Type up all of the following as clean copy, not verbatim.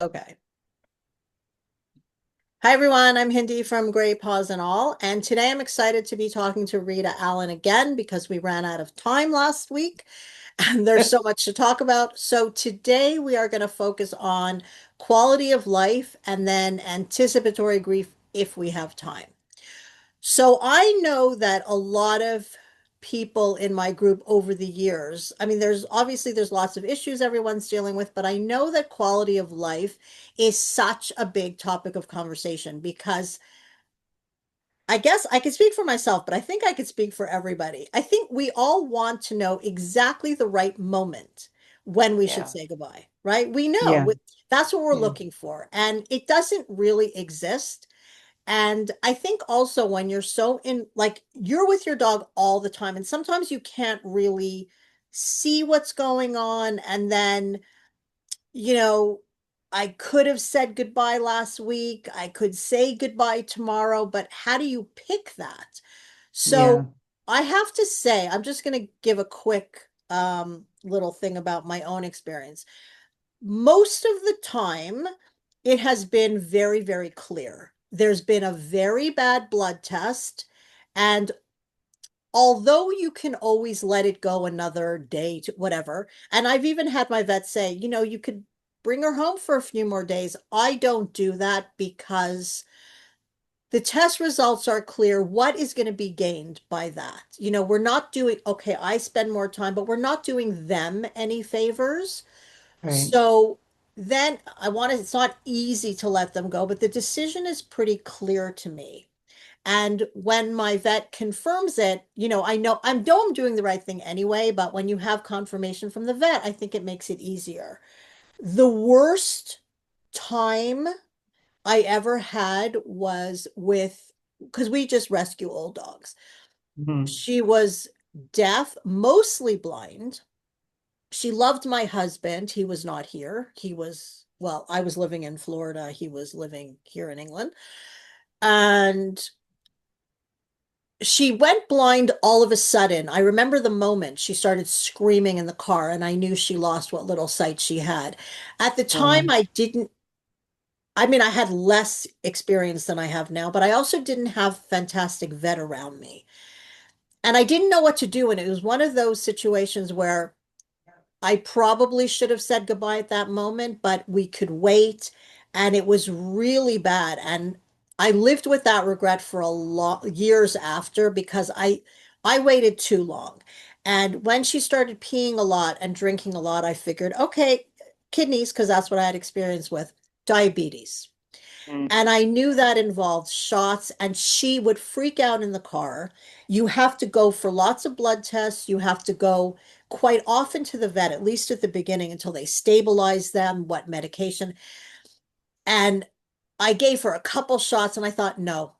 Okay. Hi, everyone. I'm Hindi from Great Paws and All. And today I'm excited to be talking to Rita Allen again because we ran out of time last week and there's so much to talk about. So today we are going to focus on quality of life and then anticipatory grief if we have time. So I know that a lot of people in my group over the years, I mean, there's lots of issues everyone's dealing with, but I know that quality of life is such a big topic of conversation because I guess I could speak for myself, but I think I could speak for everybody. I think we all want to know exactly the right moment when we should Yeah, say goodbye, right? We know yeah, that's what we're yeah, looking for, and it doesn't really exist. And I think also when you're so in, like, you're with your dog all the time, and sometimes you can't really see what's going on. And then, you know, I could have said goodbye last week. I could say goodbye tomorrow, but how do you pick that? So yeah. I have to say, I'm just going to give a quick little thing about my own experience. Most of the time, it has been very, very clear. There's been a very bad blood test, and although you can always let it go another day to whatever, and I've even had my vet say, you could bring her home for a few more days. I don't do that because the test results are clear. What is going to be gained by that? We're not doing, okay, I spend more time, but we're not doing them any favors. Right. So then it's not easy to let them go, but the decision is pretty clear to me. And when my vet confirms it, I know I'm doing the right thing anyway, but when you have confirmation from the vet, I think it makes it easier. The worst time I ever had was because we just rescue old dogs. Mhm. She was deaf, mostly blind. She loved my husband. He was not here. Well, I was living in Florida. He was living here in England. And she went blind all of a sudden. I remember the moment she started screaming in the car, and I knew she lost what little sight she had. At the time, Wow. I didn't, I mean, I had less experience than I have now, but I also didn't have fantastic vet around me. And I didn't know what to do. And it was one of those situations where I probably should have said goodbye at that moment, but we could wait. And it was really bad. And I lived with that regret for a lot years after because I waited too long. And when she started peeing a lot and drinking a lot, I figured, okay, kidneys, because that's what I had experience with, diabetes. Mm. And I knew that involved shots, and she would freak out in the car. You have to go for lots of blood tests. You have to go quite often to the vet, at least at the beginning, until they stabilize them, what medication. And I gave her a couple shots, and I thought, no,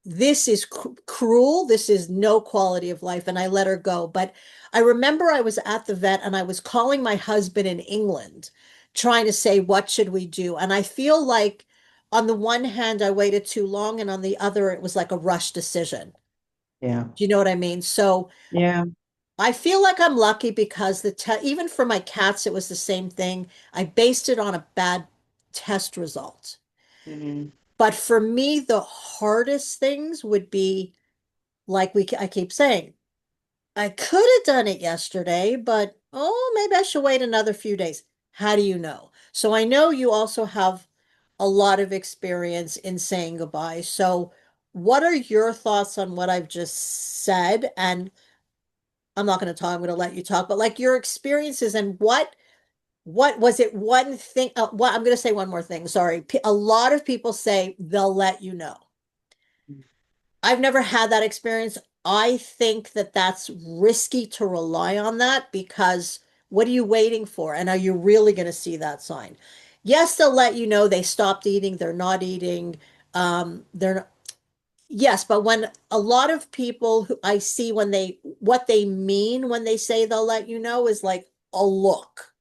this is cruel. This is no quality of life. And I let her go. But I remember I was at the vet and I was calling my husband in England, trying to say, what should we do? And I feel like, on the one hand, I waited too long, and on the other, it was like a rush decision. Yeah. Do you know what I mean? So Yeah. I feel like I'm lucky because even for my cats, it was the same thing. I based it on a bad test result. Mhm. But for me, the hardest things would be, like I keep saying, I could have done it yesterday, but oh, maybe I should wait another few days. How do you know? So I know you also have a lot of experience in saying goodbye. So what are your thoughts on what I've just said? And I'm not going to talk, I'm going to let you talk, but like your experiences, and what was it, one thing, what I'm going to say one more thing. Sorry. A lot of people say they'll let you know. I've never had that experience. I think that that's risky to rely on that because what are you waiting for? And are you really going to see that sign? Yes, they'll let you know they stopped eating, they're not eating. They're not, yes, but when a lot of people who I see, what they mean when they say they'll let you know is like a look.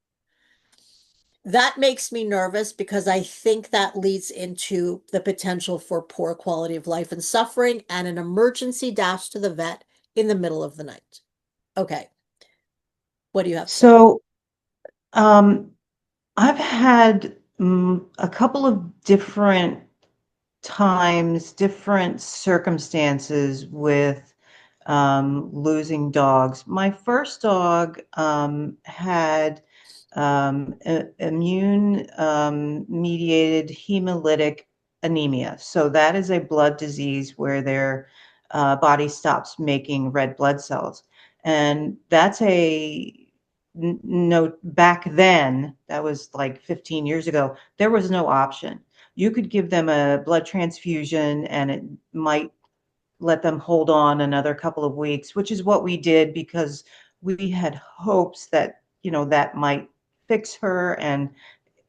That makes me nervous because I think that leads into the potential for poor quality of life and suffering and an emergency dash to the vet in the middle of the night. Okay, what do you have to say? So, um, I've had A couple of different times, different circumstances with losing dogs. My first dog had immune mediated hemolytic anemia. So that is a blood disease where their body stops making red blood cells. And that's no, back then, that was like 15 years ago, there was no option. You could give them a blood transfusion and it might let them hold on another couple of weeks, which is what we did because we had hopes that, that might fix her and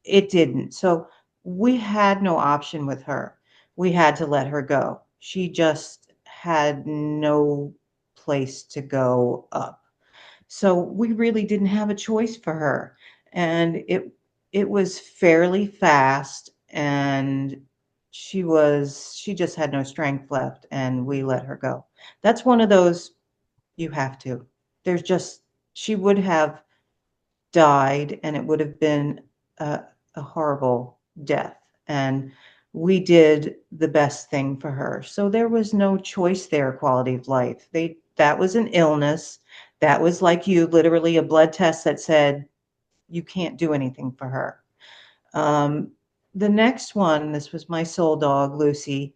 it didn't. So we had no option with her. We had to let her go. She just had no place to go up. So we really didn't have a choice for her. And it was fairly fast and she just had no strength left and we let her go. That's one of those you have to. There's just she would have died and it would have been a horrible death. And we did the best thing for her. So there was no choice there, quality of life. That was an illness. That was like you, literally a blood test that said you can't do anything for her. Um, the next one, this was my soul dog, Lucy.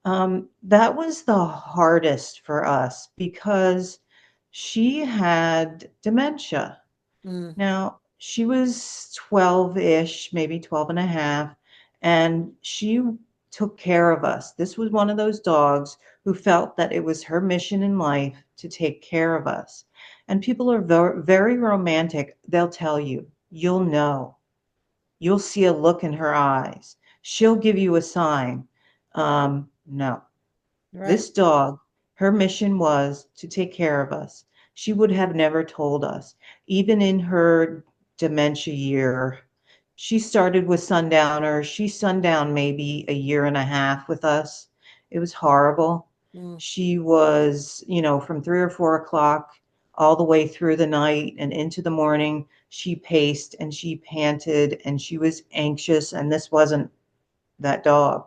That was the hardest for us because she had dementia. Mm, Now, she was 12-ish, maybe 12 and a half, and she took care of us. This was one of those dogs who felt that it was her mission in life to take care of us. And people are very romantic. They'll tell you, you'll know. You'll see a look in her eyes. She'll give you a sign. No. right. This dog, her mission was to take care of us. She would have never told us. Even in her dementia year, she started with Sundowners. She sundowned maybe a year and a half with us. It was horrible. Mm, She was, from 3 or 4 o'clock all the way through the night and into the morning. She paced and she panted and she was anxious. And this wasn't that dog.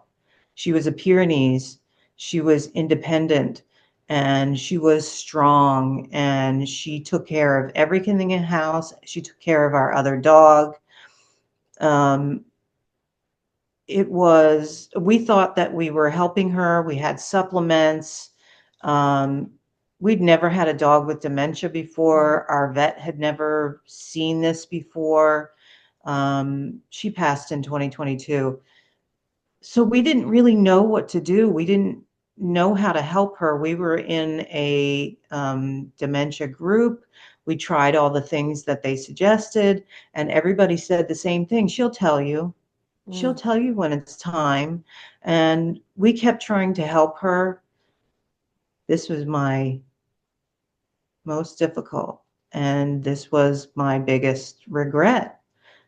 She was a Pyrenees. She was independent and she was strong and she took care of everything in the house. She took care of our other dog. Um, we thought that we were helping her. We had supplements. Um, we'd never had a dog with dementia mm, before. Our vet had never seen this before. She passed in 2022. So we didn't really know what to do. We didn't know how to help her. We were in a dementia group. We tried all the things that they suggested, and everybody said the same thing. She'll tell you. She'll mm, tell you when it's time. And we kept trying to help her. This was my most difficult, and this was my biggest regret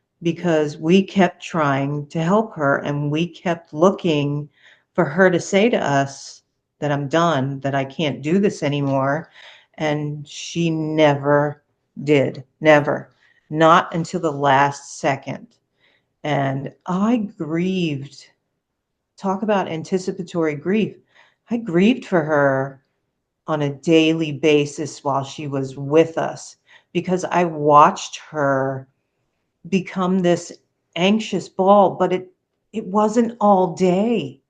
yeah. because we kept trying to help her and we kept looking for her to say to us that I'm done, that I can't do this anymore. And she never did, never, not until the last second. And I grieved. Talk about anticipatory grief. I grieved for her on a daily basis while she was with us because I watched her become this anxious ball, but it wasn't all day.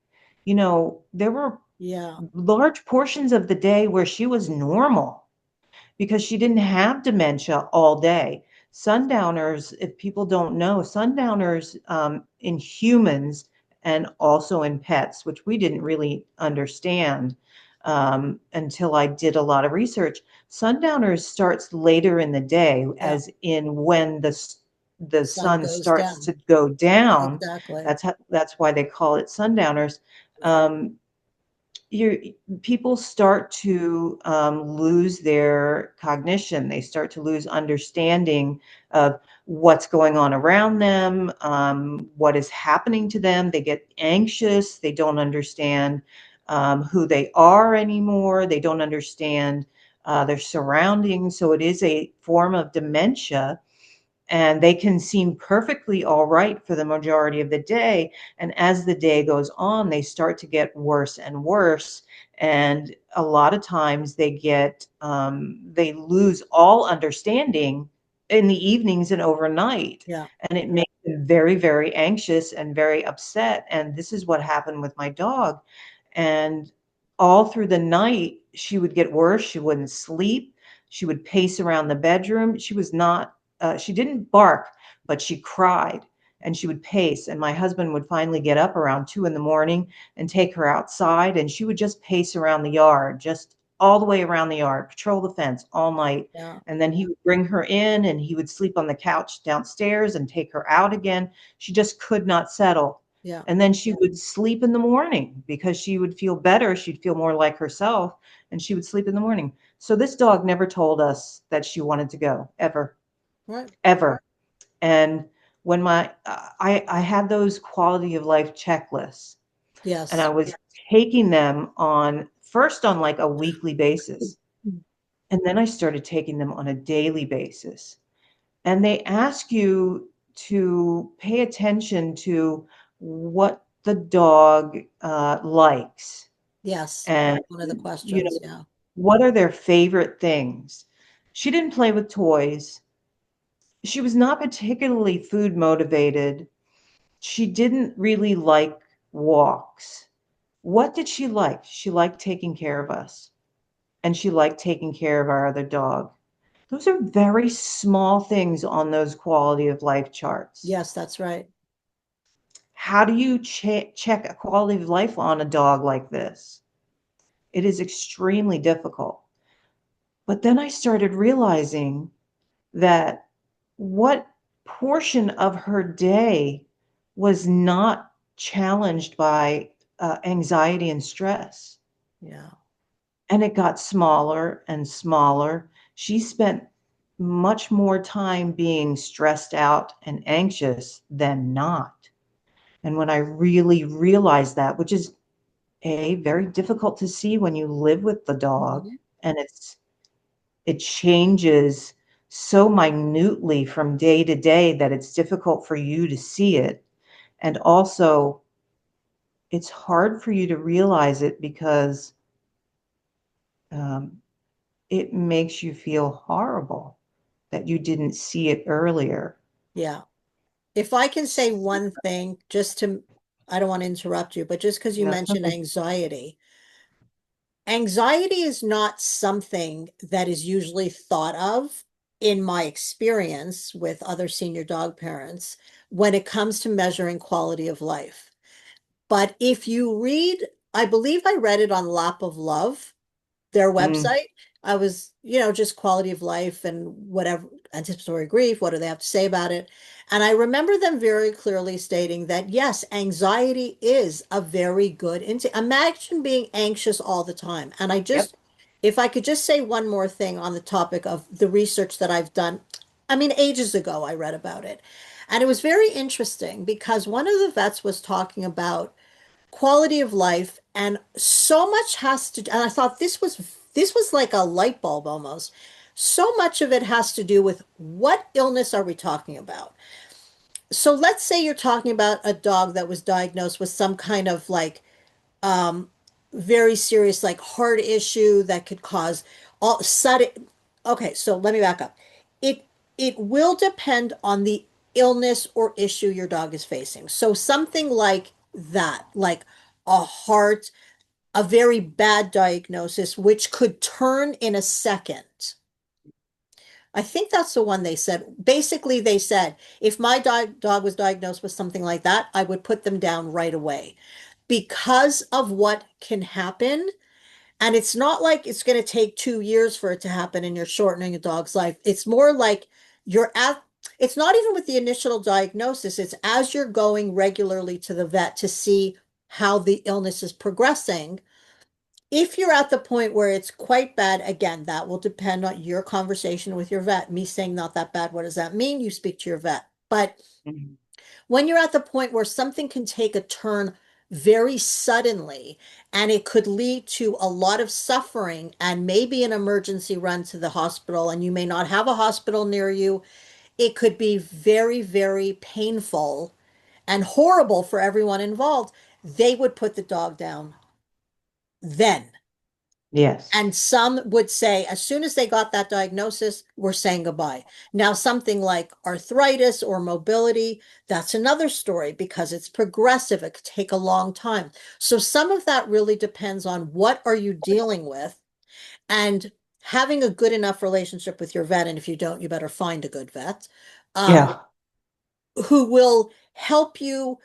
There were Yeah. large portions of the day where she was normal because she didn't have dementia all day. Sundowners, if people don't know, sundowners in humans and also in pets, which we didn't really understand until I did a lot of research. Sundowners starts later in the day, Yeah. as in when the Sun sun goes starts down. to go down. Exactly. That's why they call it sundowners. Yeah. Um, you People start to lose their cognition. They start to lose understanding of what's going on around them, what is happening to them. They get anxious. They don't understand who they are anymore. They don't understand their surroundings. So it is a form of dementia. and they can seem perfectly all right for the majority of the day. And as the day goes on, they start to get worse and worse. And a lot of times they lose all understanding in the evenings and overnight. Yeah. And it makes them very, very anxious and very upset. And this is what happened with my dog. And all through the night, she would get worse. She wouldn't sleep. She would pace around the bedroom. She didn't bark, but she cried and she would pace. And my husband would finally get up around 2 in the morning and take her outside. And she would just pace around the yard, just all the way around the yard, patrol the fence all night. Yeah. And then he would bring her in and he would sleep on the couch downstairs and take her out again. She just could not settle. Yeah. And then she would sleep in the morning because she would feel better. She'd feel more like herself and she would sleep in the morning. So this dog never told us that she wanted to go ever, Right. ever. And when I had those quality of life checklists and I Yes. was taking them on first on like a weekly basis. And then I started taking them on a daily basis. And they ask you to pay attention to what the dog likes Yes. and, One of the you questions. know, Yeah. what are their favorite things. She didn't play with toys. She was not particularly food motivated. She didn't really like walks. What did she like? She liked taking care of us, and she liked taking care of our other dog. Those are very small things on those quality of life charts. Yes, that's right. How do you check a quality of life on a dog like this? It is extremely difficult. But then I started realizing that what portion of her day was not challenged by anxiety and stress. Yeah. And it got smaller and smaller. She spent much more time being stressed out and anxious than not. And when I really realized that, which is very difficult to see when you live with the dog, Mhm. and it changes so minutely from day to day that it's difficult for you to see it. And also, it's hard for you to realize it because um, it makes you feel horrible that you didn't see it earlier. Yeah. If I can say one thing, I don't want to interrupt you, but just because you That's mentioned okay. anxiety, anxiety is not something that is usually thought of in my experience with other senior dog parents when it comes to measuring quality of life. But if you read, I believe I read it on Lap of Love, their Mm, website. I was, just quality of life and whatever, anticipatory grief, what do they have to say about it? And I remember them very clearly stating that yes, anxiety is a very good imagine being anxious all the time. And yep. if I could just say one more thing on the topic of the research that I've done, I mean, ages ago I read about it. And it was very interesting because one of the vets was talking about quality of life and so much has to, and I thought this was like a light bulb almost. So much of it has to do with what illness are we talking about. So let's say you're talking about a dog that was diagnosed with some kind of like um very serious like heart issue that could cause all sudden. Okay, so let me back up. It will depend on the illness or issue your dog is facing. So something like that, like a heart, a very bad diagnosis, which could turn in a second. I think that's the one they said. Basically, they said if my dog was diagnosed with something like that, I would put them down right away because of what can happen. And it's not like it's going to take 2 years for it to happen and you're shortening a dog's life. It's more like you're at, it's not even with the initial diagnosis, it's as you're going regularly to the vet to see how the illness is progressing. If you're at the point where it's quite bad, again, that will depend on your conversation with your vet. Me saying not that bad, what does that mean? You speak to your vet. But Mhm. when you're at the point where something can take a turn very suddenly and it could lead to a lot of suffering and maybe an emergency run to the hospital, and you may not have a hospital near you, it could be very, very painful and horrible for everyone involved. They would put the dog down then. Yes. And some would say, as soon as they got that diagnosis, we're saying goodbye. Now, something like arthritis or mobility, that's another story because it's progressive. It could take a long time. So some of that really depends on what are you dealing with and having a good enough relationship with your vet. And if you don't, you better find a good vet Yeah. who will help you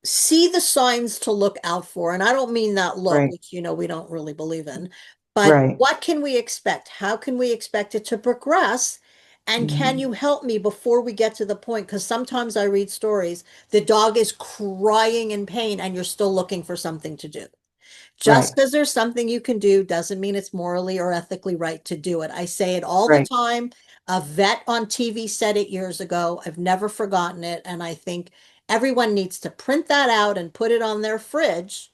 see the signs to look out for. And I don't mean that look, Right. which, we don't really believe in, but Right. what can we expect? How can we expect it to progress? And can Mhm. you help me before we get to the point? Because sometimes I read stories, the dog is crying in pain and you're still looking for something to do. Just Right. because there's something you can do doesn't mean it's morally or ethically right to do it. I say it all the Right. time. A vet on TV said it years ago. I've never forgotten it. And I think everyone needs to print that out and put it on their fridge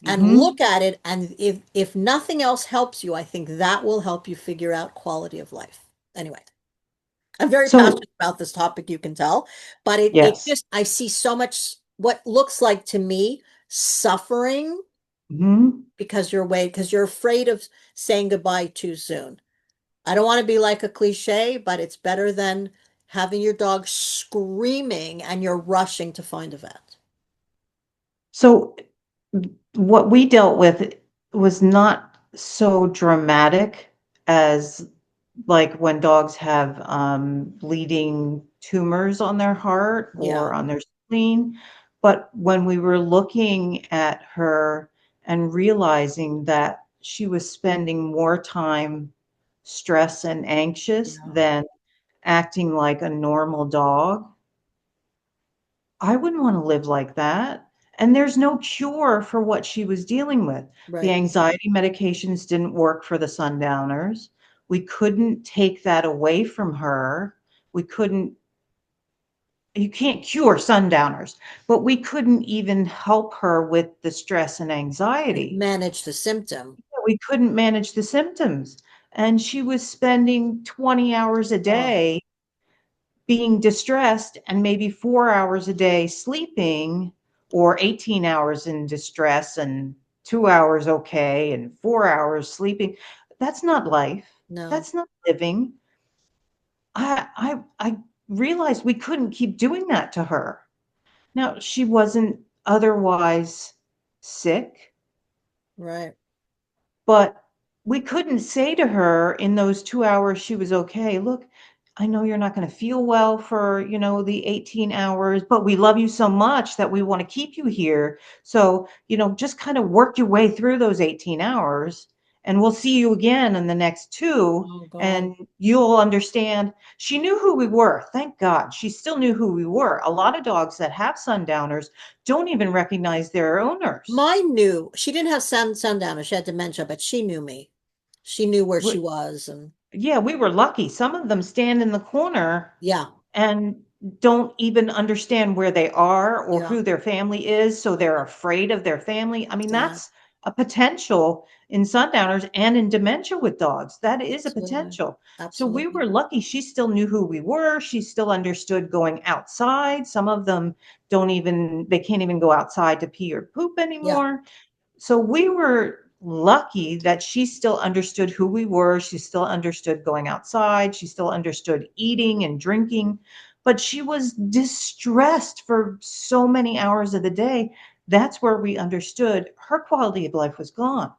and look Hmm. at it. And if nothing else helps you, I think that will help you figure out quality of life. Anyway, I'm very So, passionate about this topic, you can tell, but it yes. just, I see so much what looks like to me suffering Hmm. because you're afraid of saying goodbye too soon. I don't want to be like a cliche, but it's better than having your dog screaming and you're rushing to find a vet. So what we dealt with was not so dramatic as like when dogs have bleeding tumors on their heart Yeah, or on their spleen. But when we were looking at her and realizing that she was spending more time stressed and anxious yeah, than acting like a normal dog, I wouldn't want to live like that. And there's no cure for what she was dealing with. The right. anxiety medications didn't work for the sundowners. We couldn't take that away from her. We couldn't, you can't cure sundowners, but we couldn't even help her with the stress and Like anxiety. manage the symptom. We couldn't manage the symptoms. And she was spending 20 hours a Oh, day being distressed and maybe 4 hours a day sleeping, or 18 hours in distress and 2 hours okay and 4 hours sleeping. That's not life. no, That's not living. I realized we couldn't keep doing that to her. Now, she wasn't otherwise sick, right. but we couldn't say to her in those 2 hours she was okay, look, I know you're not going to feel well for, the 18 hours, but we love you so much that we want to keep you here. So, just kind of work your way through those 18 hours and we'll see you again in the next two. Oh, God. And you'll understand. She knew who we were. Thank God. She still knew who we were. A lot of dogs that have sundowners don't even recognize their owners. Mine knew. She didn't have sundowner. She had dementia, but she knew me. She knew where she was. And Yeah, we were lucky. Some of them stand in the corner yeah, and don't even understand where they are or yeah, who their family is, so yeah, they're afraid of their family. I mean, yeah, that's a potential in sundowners and in dementia with dogs. That is a absolutely. potential. So we Absolutely. were lucky. She still knew who we were. She still understood going outside. Some of them they can't even go outside to pee or poop Yeah. anymore. So we were lucky that she still understood who we were. She still understood going outside. She still understood eating and drinking, but she was distressed for so many hours of the day. That's where we understood her quality of life was gone.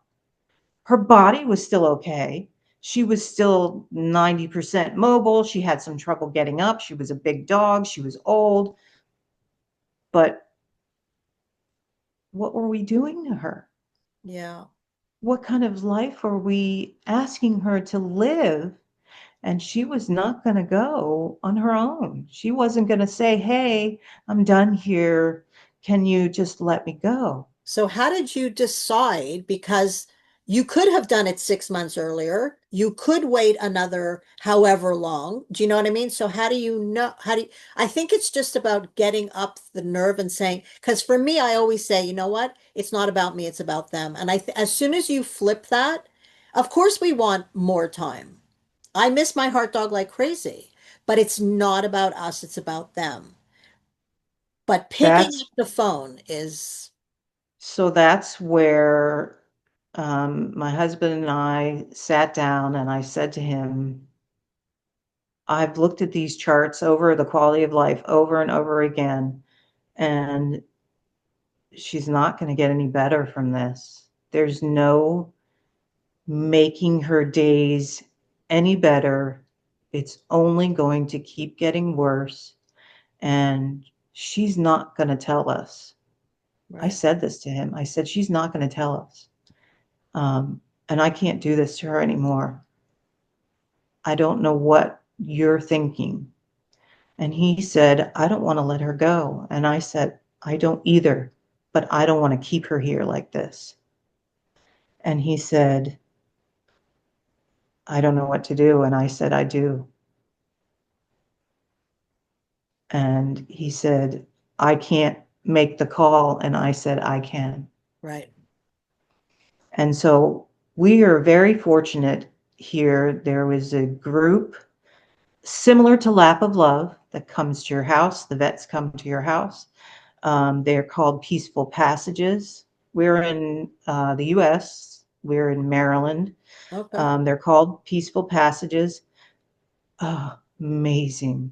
Her body was still okay. She was still 90% mobile. She had some trouble getting up. She was a big dog. She was old. But what were we doing to her? Yeah. What kind of life are we asking her to live? And she was not going to go on her own. She wasn't going to say, hey, I'm done here. Can you just let me go? So how did you decide? Because you could have done it 6 months earlier. You could wait another however long. Do you know what I mean? So how do you know? I think it's just about getting up the nerve and saying, because for me, I always say, you know what? It's not about me, it's about them. And as soon as you flip that, of course we want more time. I miss my heart dog like crazy. but it's not about us, it's about them. But picking up That's the phone is, so that's where my husband and I sat down and I said to him, I've looked at these charts over the quality of life over and over again, and she's not going to get any better from this. There's no making her days any better. It's only going to keep getting worse, and she's not going to tell us. I right, said this to him. I said, she's not going to tell us. And I can't do this to her anymore. I don't know what you're thinking. And he said, I don't want to let her go. And I said, I don't either, but I don't want to keep her here like this. And he said, I don't know what to do. And I said, I do. And he said, I can't make the call. And I said, I can. right. And so we are very fortunate here. There was a group similar to Lap of Love that comes to your house. The vets come to your house. They're called Peaceful Passages. We're in the US, we're in Maryland. Okay. They're called Peaceful Passages. Amazing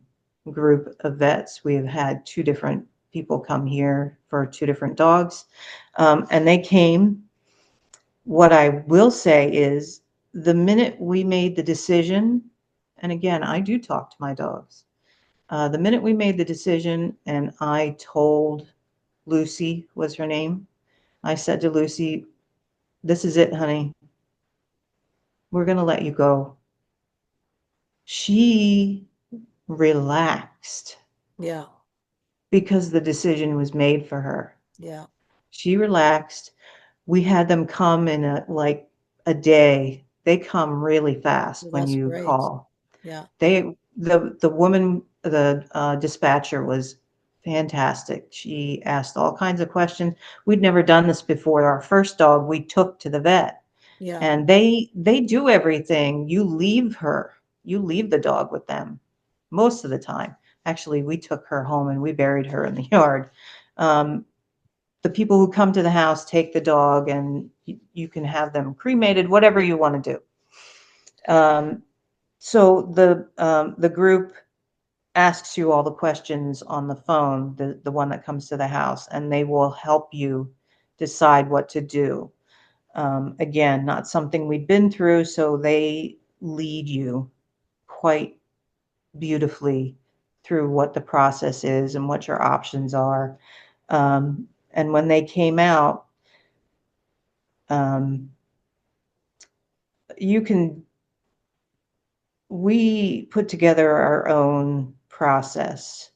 group of vets. We have had two different people come here for two different dogs. And they came. What I will say is the minute we made the decision, and again, I do talk to my dogs. The minute we made the decision and I told Lucy was her name, I said to Lucy, this is it, honey. We're going to let you go. She relaxed Yeah, because the decision was made for her. yeah. She relaxed. We had them come in a day. They come really fast Well, when that's you great. call. Yeah, The woman, the dispatcher was fantastic. She asked all kinds of questions. We'd never done this before. Our first dog we took to the vet, yeah, and they do everything. You leave the dog with them most of the time. Actually, we took her home and we buried her in the yard. Um, the people who come to the house take the dog, and you can have them cremated, whatever yeah. you want to do. So the group asks you all the questions on the phone, the one that comes to the house, and they will help you decide what to do. Again, not something we've been through, so they lead you quite beautifully through what the process is and what your options are. And when they came out, um, you can we put together our own process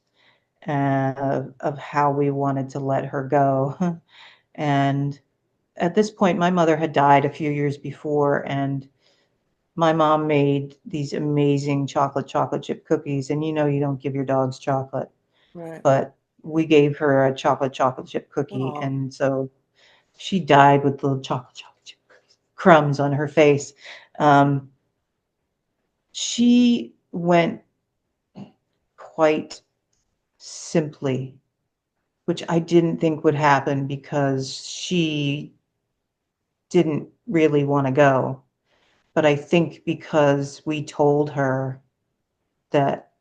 of how we wanted to let her go. And at this point, my mother had died a few years before, and my mom made these amazing chocolate chip cookies. And you know, you don't give your dogs chocolate, Right. but we gave her a chocolate chip cookie. Oh, And so she died with little chocolate chip crumbs on her face. Um, she went quite simply, which I didn't think would happen because she didn't really want to go. But I think because we told her that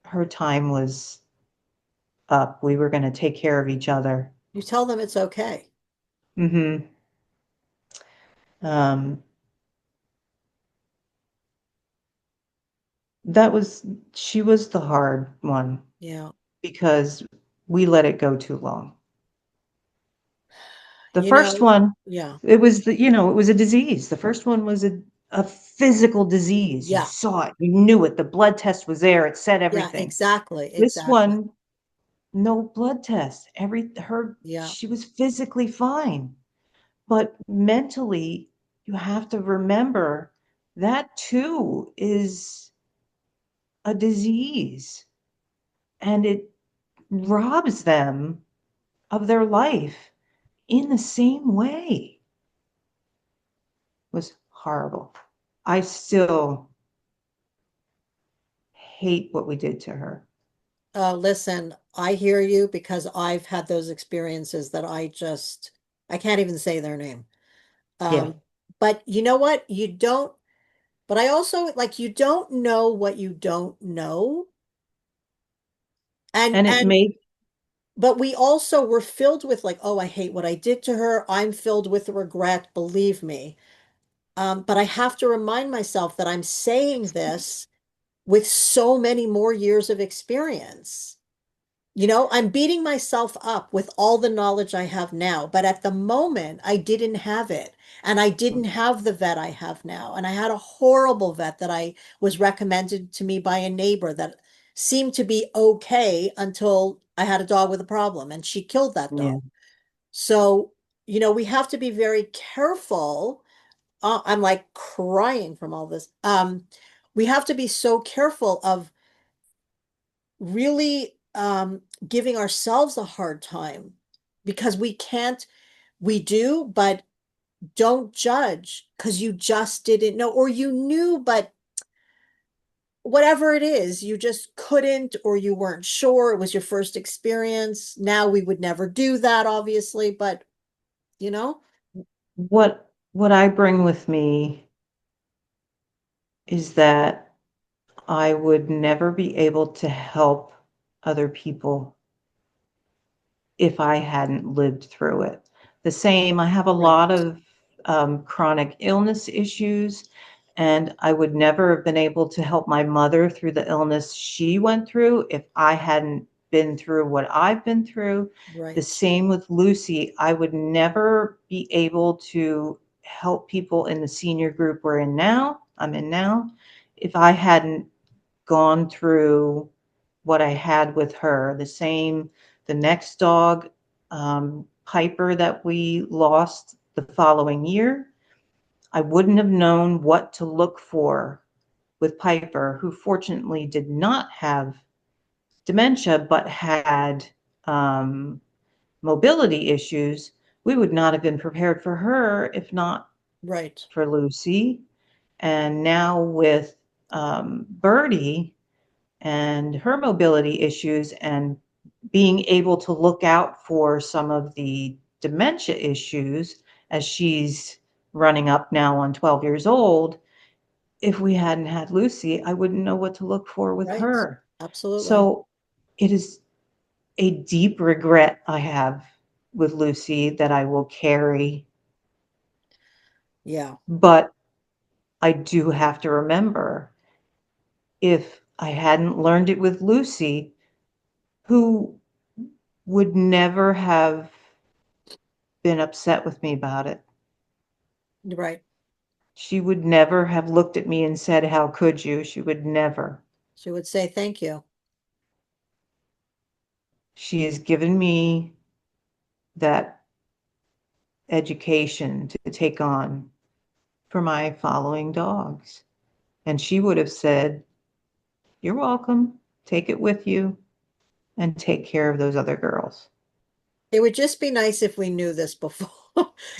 her time was up, we were going to take care of each other. you tell them it's okay. Hmm. Um, that was, she was the hard one Yeah. because we let it go too long. The You first know, one, yeah, it was it was a disease. The first one was a physical disease. You yeah, saw it, you knew it. The blood test was there. It said yeah, everything. exactly, This exactly. one, no blood test. Yeah. She was physically fine, but mentally, you have to remember that too is a disease, and it robs them of their life in the same way. It was horrible. I still hate what we did to her. Listen, I hear you because I've had those experiences that I can't even say their name. Yeah. Um, but you know what? But I also like you don't know what you don't know. And it And made, but we also were filled with like, oh, I hate what I did to her. I'm filled with regret, believe me. But I have to remind myself that I'm saying this with so many more years of experience. You know, I'm beating myself up with all the knowledge I have now, but at the moment, I didn't have it. And I didn't have the vet I have now. And I had a horrible vet that I was recommended to me by a neighbor that seemed to be okay until I had a dog with a problem and she killed that dog. yeah. So, you know, we have to be very careful. I'm like crying from all this. We have to be so careful of really giving ourselves a hard time because we can't, we do, but don't judge because you just didn't know, or you knew, but whatever it is, you just couldn't, or you weren't sure. It was your first experience. Now we would never do that, obviously, but you know, What I bring with me is that I would never be able to help other people if I hadn't lived through it. The same, I have a lot right, of chronic illness issues, and I would never have been able to help my mother through the illness she went through if I hadn't been through what I've been through. The right, same with Lucy. I would never be able to help people in the senior group I'm in now, if I hadn't gone through what I had with her. The same, the next dog, Piper, that we lost the following year. I wouldn't have known what to look for with Piper, who fortunately did not have dementia but had um, mobility issues. We would not have been prepared for her if not right, for Lucy. And now with Birdie, and her mobility issues and being able to look out for some of the dementia issues as she's running up now on 12 years old. If we hadn't had Lucy, I wouldn't know what to look for with right. her. Absolutely. So it is a deep regret I have with Lucy that I will carry. Yeah, But I do have to remember, if I hadn't learned it with Lucy, who would never have been upset with me about it. right. She would never have looked at me and said, "How could you?" She would never. She would say thank you. She has given me that education to take on for my following dogs. And she would have said, "You're welcome. Take it with you and take care of those other girls." It would just be nice if we knew this before.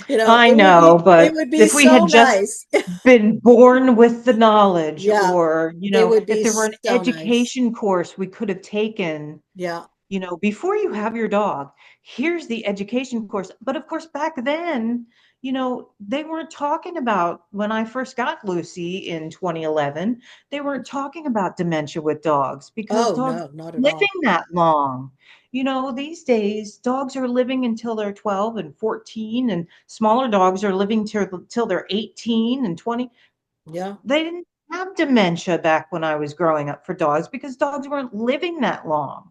You know, I know, it but would be if we so had just nice. been born with the knowledge, Yeah, or, it would if be there were an so nice. education course we could have taken, Yeah. before you have your dog, here's the education course. But of course, back then, they weren't talking about, when I first got Lucy in 2011, they weren't talking about dementia with dogs because Oh, dogs no, not are at all. living that long. These days, dogs are living until they're 12 and 14, and smaller dogs are living till they're 18 and 20. Yeah, They didn't have dementia back when I was growing up for dogs because dogs weren't living that long.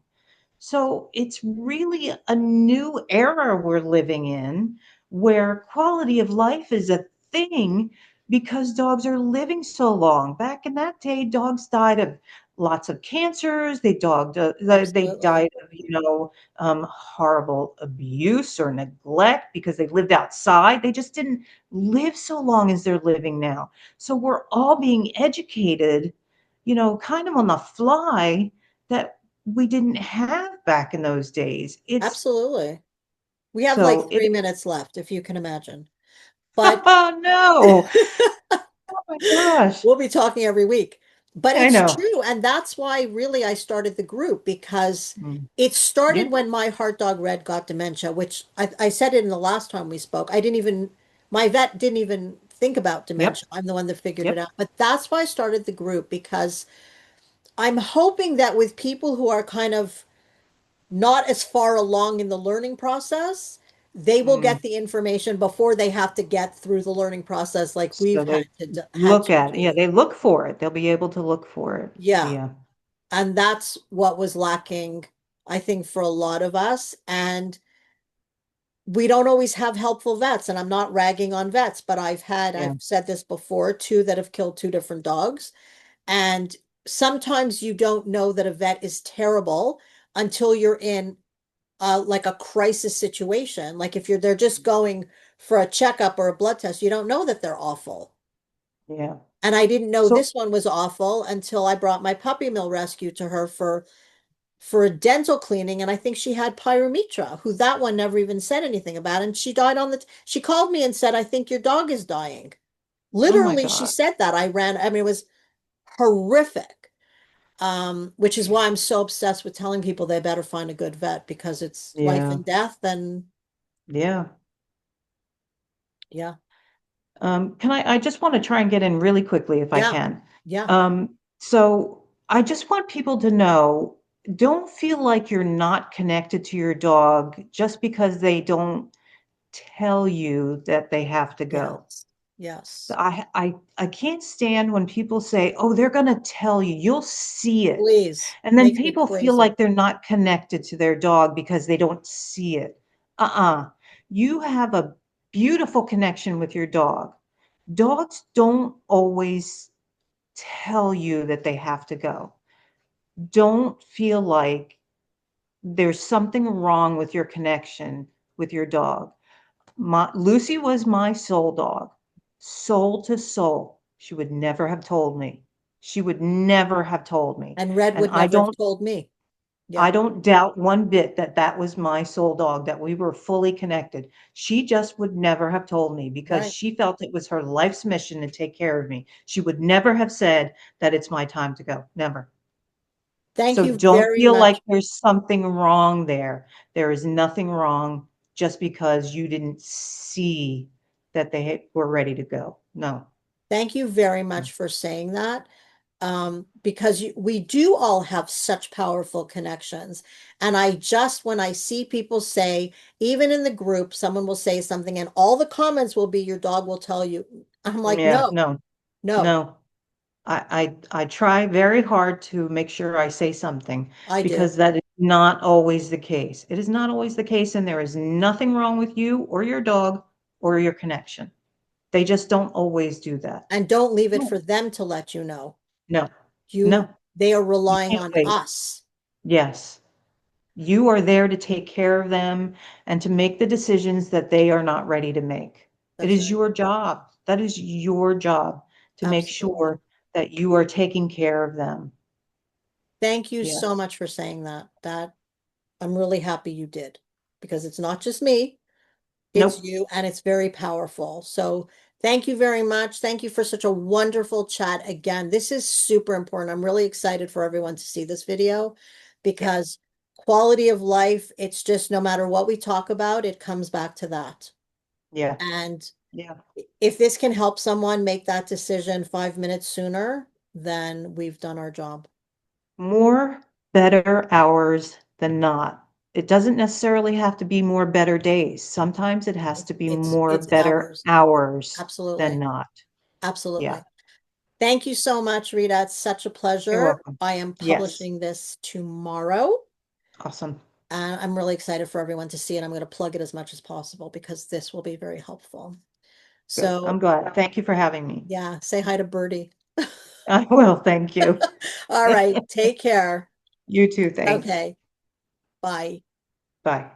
So it's really a new era we're living in, where quality of life is a thing because dogs are living so long. Back in that day, dogs died of lots of cancers. They absolutely. died of, horrible abuse or neglect because they lived outside. They just didn't live so long as they're living now. So we're all being educated, kind of on the fly, that we didn't have back in those days. It's Absolutely. We have like so it 3 minutes left, if you can imagine. But Oh no. Oh my gosh. we'll be talking every week. But I it's know. true. And that's why really I started the group because Mm. it Yeah. started when my heart dog Red got dementia, which I said it in the last time we spoke. My vet didn't even think about Yep. dementia. I'm the one that figured it Yep. out. But that's why I started the group because I'm hoping that with people who are kind of not as far along in the learning process, they will Mm. get the information before they have to get through the learning process like we've So they had look to at, yeah, do. they look for it. They'll be able to look for it. Yeah. Yeah. And that's what was lacking, I think, for a lot of us. And we don't always have helpful vets. And I'm not ragging on vets, but Yeah. I've said this before, two that have killed two different dogs. And sometimes you don't know that a vet is terrible until you're in like a crisis situation. Like if they're just going for a checkup or a blood test, you don't know that they're awful. Yeah. And I didn't know So, this one was awful until I brought my puppy mill rescue to her for a dental cleaning, and I think she had pyromitra, who that one never even said anything about, and she died she called me and said, "I think your dog is dying." oh my Literally, she God. said that. I mean, it was horrific. Which is why I'm so obsessed with telling people they better find a good vet because it's life Yeah. and death, and Yeah. yeah, I just want to try and get in really quickly if I yeah, can. yeah, So I just want people to know, don't feel like you're not connected to your dog just because they don't tell you that they have to go. yes, yes. I can't stand when people say, "Oh, they're going to tell you. You'll see it." Please, And then makes me people feel crazy. like they're not connected to their dog because they don't see it. Uh-uh. You have a beautiful connection with your dog. Dogs don't always tell you that they have to go. Don't feel like there's something wrong with your connection with your dog. Lucy was my soul dog, soul to soul. She would never have told me. She would never have told me. And Red And would never have told me. I Yeah, don't doubt one bit that that was my soul dog, that we were fully connected. She just would never have told me because right. she felt it was her life's mission to take care of me. She would never have said that it's my time to go. Never. Thank So you don't very feel like much. there's something wrong there. There is nothing wrong just because you didn't see that they were ready to go. No. Thank you very much for saying that. Because we do all have such powerful connections. And when I see people say, even in the group, someone will say something and all the comments will be, your dog will tell you. I'm like, Yeah, no, no, no, no. I try very hard to make sure I say something I do. because that is not always the case. It is not always the case, and there is nothing wrong with you or your dog or your connection. They just don't always do that. And don't leave it No, for them to let you know. no, You, no. they are You relying can't on wait. us. Yes. You are there to take care of them and to make the decisions that they are not ready to make. It That's is right. your job. That is your job to make Absolutely. sure that you are taking care of them. Thank you so Yes. much for saying that. I'm really happy you did because it's not just me. It's Nope. you, and it's very powerful. So thank you very much. Thank you for such a wonderful chat again. This is super important. I'm really excited for everyone to see this video Yeah. because quality of life, it's just no matter what we talk about, it comes back to that. Yeah. And Yeah. if this can help someone make that decision 5 minutes sooner, then we've done our job. More better hours than not. It doesn't necessarily have to be more better days. Sometimes it has to be more It's better ours. hours than Absolutely. not. Yeah. Absolutely. Thank you so much, Rita. It's such a You're pleasure. welcome. I am Yes. publishing this tomorrow. Awesome. I'm really excited for everyone to see it. I'm going to plug it as much as possible because this will be very helpful. Good. I'm So, glad. Thank you for having me. yeah, say hi to Birdie. I will. Thank you. All right, take care. You too. Thanks. Okay, bye. Bye.